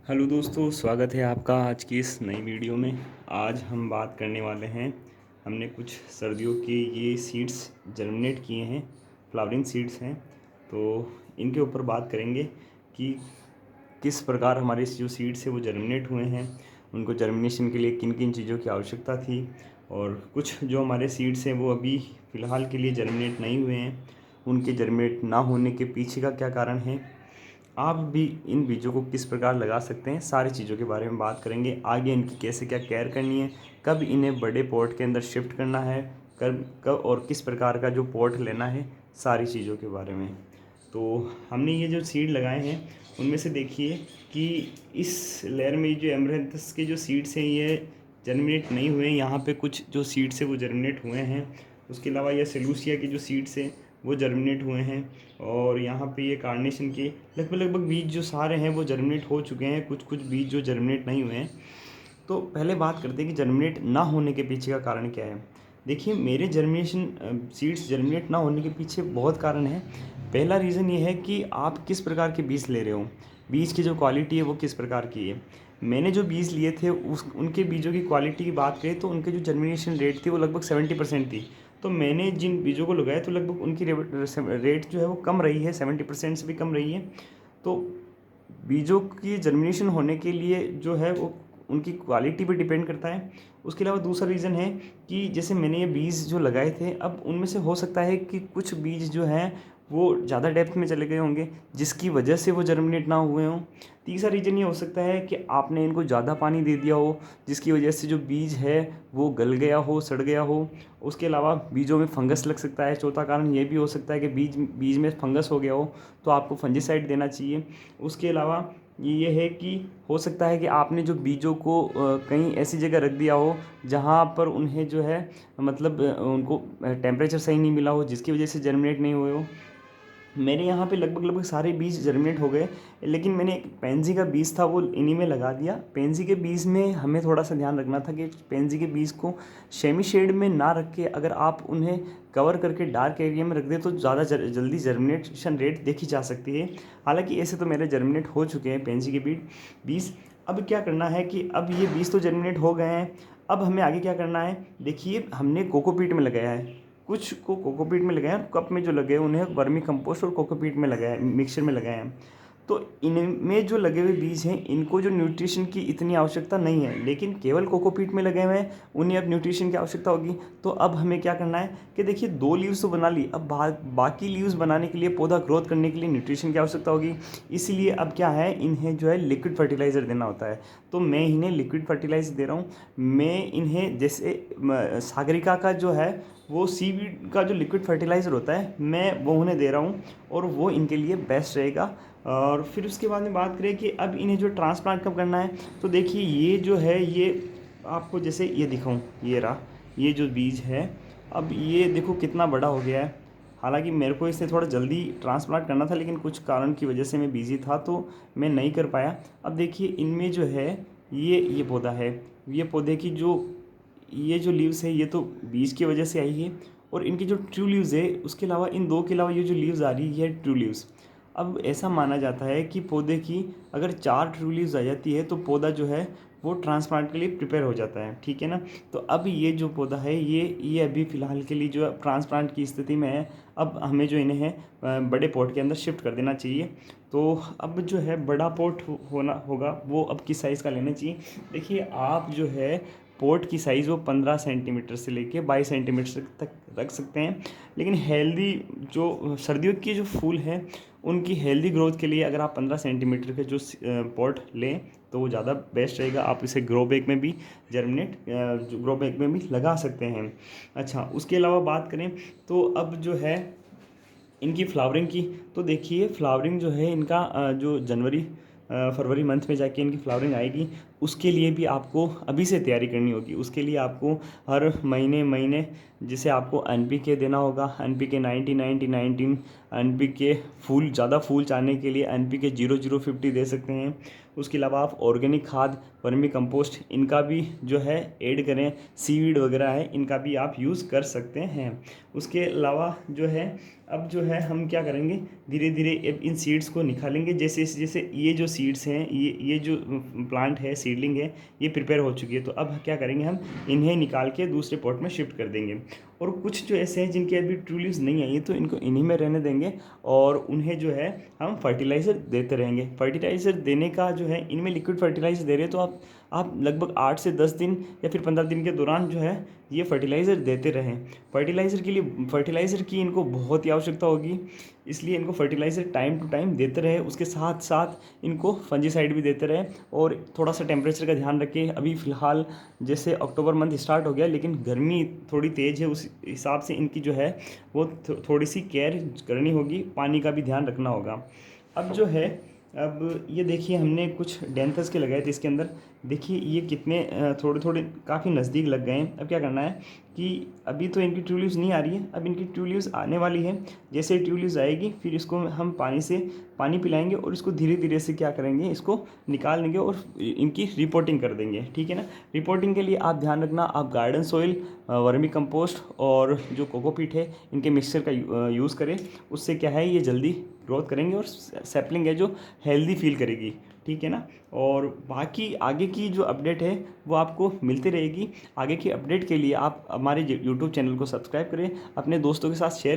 Hello दोस्तों, स्वागत है आपका आज की इस नई वीडियो में। आज हम बात करने वाले हैं, हमने कुछ सर्दियों के ये सीड्स जर्मिनेट किए हैं, फ्लावरिंग सीड्स हैं। तो इनके ऊपर बात करेंगे कि किस प्रकार हमारे जो सीड्स हैं वो जर्मिनेट हुए हैं, उनको जर्मिनेशन के लिए किन किन चीज़ों की आवश्यकता थी, और कुछ जो हमारे सीड्स हैं वो अभी फ़िलहाल के लिए जर्मिनेट नहीं हुए हैं, उनके जर्मिनेट ना होने के पीछे का क्या कारण है, आप भी इन बीजों को किस प्रकार लगा सकते हैं, सारी चीज़ों के बारे में बात करेंगे। आगे इनकी कैसे क्या केयर करनी है, कब इन्हें बड़े पॉट के अंदर शिफ्ट करना है, कब कब और किस प्रकार का जो पॉट लेना है, सारी चीज़ों के बारे में। तो हमने ये जो सीड लगाए हैं उनमें से देखिए कि इस लेयर में जो एमरेंथस के जो सीड्स हैं ये जर्मिनेट नहीं हुए हैं। यहाँ पे कुछ जो सीड्स हैं वो जर्मिनेट हुए हैं। उसके अलावा ये सेलूसिया के जो सीड्स हैं वो जर्मिनेट हुए हैं। और यहाँ पे ये कार्नेशन के लगभग बीज जो सारे हैं वो जर्मिनेट हो चुके हैं। कुछ कुछ बीज जो जर्मिनेट नहीं हुए हैं। तो पहले बात करते हैं कि जर्मिनेट ना होने के पीछे का कारण क्या है। देखिए, मेरे जर्मिनेशन सीड्स जर्मिनेट ना होने के पीछे बहुत कारण है। पहला रीज़न ये है कि आप किस प्रकार के बीज ले रहे हो, बीज की जो क्वालिटी है वो किस प्रकार की है। मैंने जो बीज लिए थे उनके बीजों की क्वालिटी की बात करें तो उनके जो जर्मिनेशन रेट थी वो लगभग 70% थी। तो मैंने जिन बीजों को लगाया तो लगभग उनकी रेट जो है वो कम रही है, 70% से भी कम रही है। तो बीजों की जर्मिनेशन होने के लिए जो है वो उनकी क्वालिटी पे डिपेंड करता है। उसके अलावा दूसरा रीज़न है कि जैसे मैंने ये बीज जो लगाए थे, अब उनमें से हो सकता है कि कुछ बीज जो हैं वो ज़्यादा डेप्थ में चले गए होंगे, जिसकी वजह से वो जर्मिनेट ना हुए हों। तीसरा रीज़न ये हो सकता है कि आपने इनको ज़्यादा पानी दे दिया हो, जिसकी वजह से जो बीज है वो गल गया हो, सड़ गया हो। उसके अलावा बीजों में फंगस लग सकता है। चौथा कारण ये भी हो सकता है कि बीज बीज में फंगस हो गया हो, तो आपको फंजीसाइड देना चाहिए। उसके अलावा ये है कि हो सकता है कि आपने जो बीजों को कहीं ऐसी जगह रख दिया हो जहाँ पर उन्हें जो है मतलब उनको टेम्परेचर सही नहीं मिला हो, जिसकी वजह से जर्मिनेट नहीं हुए हो। मेरे यहाँ पे लगभग सारे बीज जर्मिनेट हो गए, लेकिन मैंने एक पेंजी का बीज था वो इन्हीं में लगा दिया। पेंजी के बीज में हमें थोड़ा सा ध्यान रखना था कि पेंजी के बीज को सेमी शेड में ना रख के अगर आप उन्हें कवर करके डार्क एरिया में रख दें तो ज़्यादा जल्दी जर्मिनेशन रेट देखी जा सकती है। हालांकि ऐसे तो मेरे जर्मिनेट हो चुके हैं पेंजी के बीज। अब क्या करना है कि अब ये बीज तो जर्मिनेट हो गए हैं, अब हमें आगे क्या करना है। देखिए, हमने कोकोपीट में लगाया है, कुछ को कोकोपीट में लगाया, कप में जो लगे हैं उन्हें वर्मी कंपोस्ट और कोकोपीट में लगाया, मिक्सचर में लगाए हैं। तो इनमें जो लगे हुए बीज हैं इनको जो न्यूट्रिशन की इतनी आवश्यकता नहीं है, लेकिन केवल कोकोपीट में लगे हुए हैं उन्हें अब न्यूट्रिशन की आवश्यकता होगी। तो अब हमें क्या करना है कि देखिए, 2 लीव्स तो बना ली, अब बाकी लीव्स बनाने के लिए, पौधा ग्रोथ करने के लिए न्यूट्रिशन की आवश्यकता होगी। इसीलिए अब क्या है, इन्हें जो है लिक्विड फर्टिलाइज़र देना होता है। तो मैं इन्हें लिक्विड फर्टिलाइज़र दे रहा हूँ। मैं इन्हें जैसे सागरिका का जो है वो सीवीड का जो लिक्विड फर्टिलाइज़र होता है मैं वो उन्हें दे रहा हूँ, और वो इनके लिए बेस्ट रहेगा। और फिर उसके बाद में बात करें कि अब इन्हें जो ट्रांसप्लांट कब करना है, तो देखिए ये जो है ये आपको जैसे ये दिखाऊं, ये रहा, ये जो बीज है, अब ये देखो कितना बड़ा हो गया है। हालांकि मेरे को इसे थोड़ा जल्दी ट्रांसप्लांट करना था, लेकिन कुछ कारण की वजह से मैं बिज़ी था तो मैं नहीं कर पाया। अब देखिए इनमें जो है ये पौधा है, ये पौधे की जो ये जो लीव्स है ये तो बीज की वजह से आई है, और इनकी जो ट्रू लीव्स है उसके अलावा इन दो के अलावा ये जो लीव्स आ रही है ट्रू लीव्स। अब ऐसा माना जाता है कि पौधे की अगर 4 ट्रू लीव्स आ जाती है तो पौधा जो है वो ट्रांसप्लांट के लिए प्रिपेयर हो जाता है, ठीक है ना। तो अब ये जो पौधा है ये अभी फ़िलहाल के लिए जो ट्रांसप्लांट की स्थिति में है। अब हमें जो इन्हें है बड़े पॉट के अंदर शिफ्ट कर देना चाहिए। तो अब जो है बड़ा पॉट होना होगा, वो अब किस साइज़ का लेना चाहिए। देखिए, आप जो है पोर्ट की साइज़ वो 15 सेंटीमीटर से लेके 22 सेंटीमीटर तक रख सकते हैं। लेकिन हेल्दी जो सर्दियों के जो फूल हैं उनकी हेल्दी ग्रोथ के लिए अगर आप 15 सेंटीमीटर के जो पॉट लें तो वो ज़्यादा बेस्ट रहेगा। आप इसे ग्रो बैग में भी ग्रो बैग में भी लगा सकते हैं। अच्छा, उसके अलावा बात करें तो अब जो है इनकी फ्लावरिंग की, तो देखिए फ्लावरिंग जो है इनका जो जनवरी फरवरी मंथ में जाके इनकी फ्लावरिंग आएगी। उसके लिए भी आपको अभी से तैयारी करनी होगी। उसके लिए आपको हर महीने जैसे आपको NPK देना होगा, NPK 90-90-19, NPK ज़्यादा फूल चाहने के लिए NPK 00-50 दे सकते हैं। उसके अलावा आप ऑर्गेनिक खाद, वर्मी कंपोस्ट, इनका भी जो है ऐड करें। सीवीड वगैरह है, इनका भी आप यूज़ कर सकते हैं। उसके अलावा जो है अब जो है हम क्या करेंगे, धीरे धीरे इन सीड्स को निकालेंगे। जैसे जैसे ये जो सीड्स हैं, ये जो प्लांट है, सीडलिंग है, ये प्रिपेयर हो चुकी है। तो अब क्या करेंगे, हम इन्हें निकाल के दूसरे पॉट में शिफ्ट कर देंगे। और कुछ जो ऐसे हैं जिनके अभी ट्रू लीव्स नहीं आई है, तो इनको इन्हीं में रहने देंगे और उन्हें जो है हम फर्टिलाइज़र देते रहेंगे। फर्टिलाइज़र देने का जो है, इनमें लिक्विड फर्टिलाइज़र दे रहे हैं, तो आप लगभग 8 से 10 दिन या फिर 15 दिन के दौरान जो है ये फर्टिलाइज़र देते रहें। फर्टिलाइज़र की इनको बहुत ही आवश्यकता होगी, इसलिए इनको फर्टिलाइज़र टाइम टू टाइम देते रहे। उसके साथ साथ इनको फंजीसाइड भी देते रहे और थोड़ा सा टेम्परेचर का ध्यान रखें। अभी फ़िलहाल जैसे अक्टूबर मंथ स्टार्ट हो गया, लेकिन गर्मी थोड़ी तेज़ है, उस हिसाब से इनकी जो है वो थोड़ी सी केयर करनी होगी, पानी का भी ध्यान रखना होगा। अब जो है, अब ये देखिए हमने कुछ डेंथस के लगाए थे इसके अंदर। देखिए ये कितने थोड़े थोड़े काफ़ी नज़दीक लग गए हैं। अब क्या करना है कि अभी तो इनकी ट्यूलिप्स नहीं आ रही है, अब इनकी ट्यूलिप्स आने वाली है। जैसे ट्यूलिप्स आएगी, फिर इसको हम पानी पिलाएंगे और इसको धीरे धीरे से क्या करेंगे, इसको निकाल लेंगे और इनकी रिपोर्टिंग कर देंगे। ठीक है ना। रिपोर्टिंग के लिए आप ध्यान रखना, आप गार्डन सोइल, वर्मी कंपोस्ट और जो कोकोपीट है, इनके मिक्सचर का यूज़ करें। उससे क्या है, ये जल्दी ग्रोथ करेंगे और सैपलिंग है जो हेल्दी फील करेगी। ठीक है ना। और बाकी आगे की जो अपडेट है वो आपको मिलती रहेगी। आगे की अपडेट के लिए आप हमारे YouTube चैनल को सब्सक्राइब करें, अपने दोस्तों के साथ शेयर